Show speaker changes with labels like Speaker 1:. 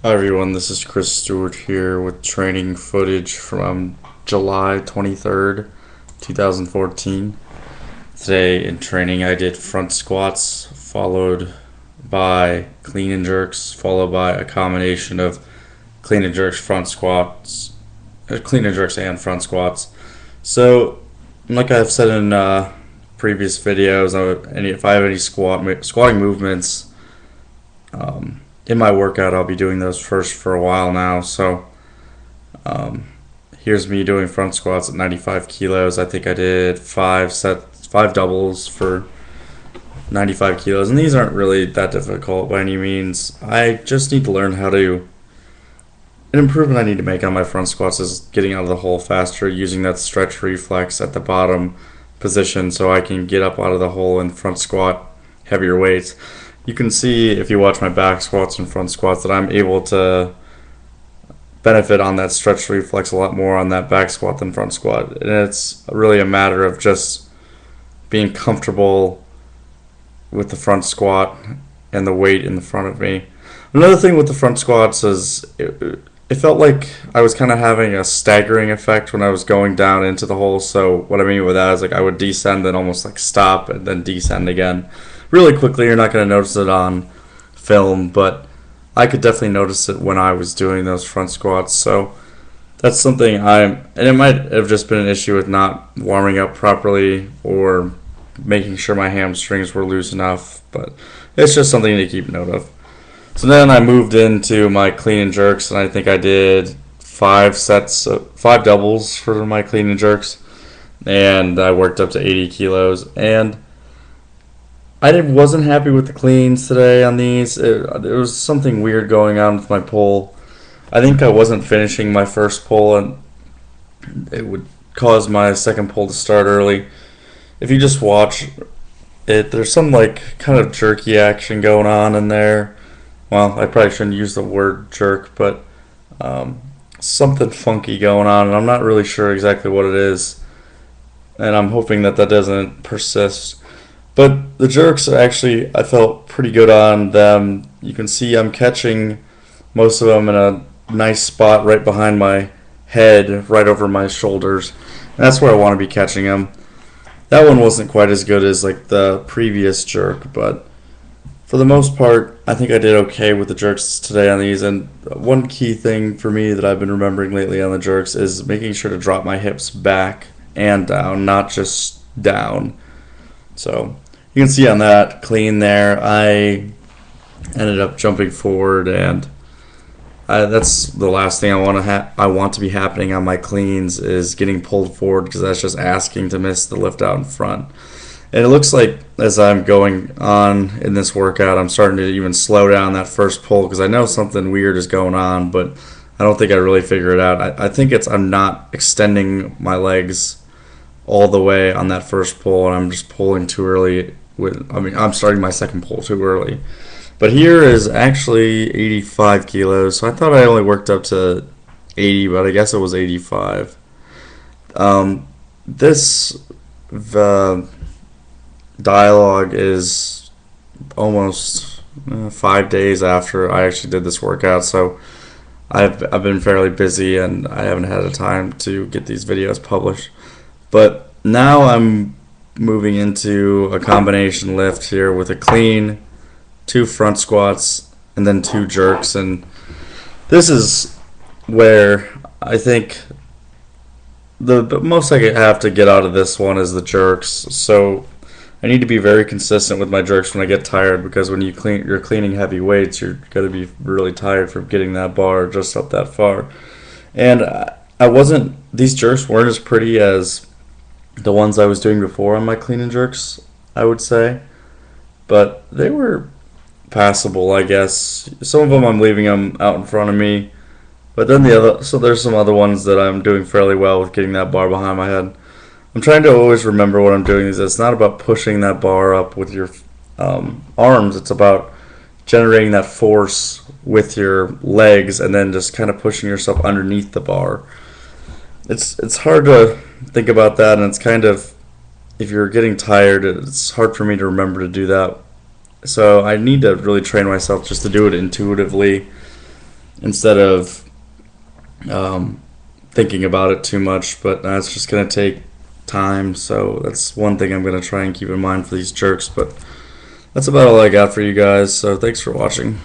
Speaker 1: Hi everyone, this is Chris Stewart here with training footage from July 23rd, 2014. Today in training I did front squats followed by clean and jerks, followed by a combination of clean and jerks, clean and jerks and front squats. So, like I've said in previous videos, if I have any squatting movements, in my workout, I'll be doing those first for a while now. So um, here's me doing front squats at 95 kilos. I think I did five doubles for 95 kilos, and these aren't really that difficult by any means. I just need to learn how to. An improvement I need to make on my front squats is getting out of the hole faster, using that stretch reflex at the bottom position so I can get up out of the hole and front squat heavier weights. You can see if you watch my back squats and front squats that I'm able to benefit on that stretch reflex a lot more on that back squat than front squat. And it's really a matter of just being comfortable with the front squat and the weight in the front of me. Another thing with the front squats is it felt like I was kind of having a staggering effect when I was going down into the hole. So what I mean with that is like I would descend, then almost like stop, and then descend again really quickly. You're not going to notice it on film, but I could definitely notice it when I was doing those front squats. So that's something and it might have just been an issue with not warming up properly or making sure my hamstrings were loose enough, but it's just something to keep note of. So then I moved into my clean and jerks, and I think I did five doubles for my clean and jerks, and I worked up to 80 kilos. And wasn't happy with the cleans today on these. There was something weird going on with my pull. I think I wasn't finishing my first pull, and it would cause my second pull to start early. If you just watch it, there's some like kind of jerky action going on in there. Well, I probably shouldn't use the word jerk, but something funky going on, and I'm not really sure exactly what it is. And I'm hoping that doesn't persist. But the jerks actually, I felt pretty good on them. You can see I'm catching most of them in a nice spot right behind my head, right over my shoulders. And that's where I want to be catching them. That one wasn't quite as good as like the previous jerk, but for the most part, I think I did okay with the jerks today on these. And one key thing for me that I've been remembering lately on the jerks is making sure to drop my hips back and down, not just down. So you can see on that clean there, I ended up jumping forward, and that's the last thing I want to be happening on my cleans is getting pulled forward, because that's just asking to miss the lift out in front. And it looks like as I'm going on in this workout, I'm starting to even slow down that first pull because I know something weird is going on, but I don't think I really figure it out. I think I'm not extending my legs all the way on that first pull, and I'm just pulling too early. I'm starting my second pull too early. But here is actually 85 kilos, so I thought I only worked up to 80, but I guess it was 85. This dialogue is almost 5 days after I actually did this workout, so I've been fairly busy and I haven't had the time to get these videos published. But now I'm moving into a combination lift here with a clean, 2 front squats, and then 2 jerks. And this is where I think the most I have to get out of this one is the jerks. So I need to be very consistent with my jerks when I get tired, because when you're cleaning heavy weights, you're going to be really tired from getting that bar just up that far. And these jerks weren't as pretty as the ones I was doing before on my clean and jerks, I would say. But they were passable, I guess. Some of them I'm leaving them out in front of me. But then there's some other ones that I'm doing fairly well with getting that bar behind my head. I'm trying to always remember what I'm doing. It's not about pushing that bar up with your arms. It's about generating that force with your legs and then just kind of pushing yourself underneath the bar. It's hard to think about that, and it's kind of, if you're getting tired, it's hard for me to remember to do that. So I need to really train myself just to do it intuitively. instead of thinking about it too much. But it's just going to take time, so that's one thing I'm going to try and keep in mind for these jerks. But that's about all I got for you guys, so thanks for watching.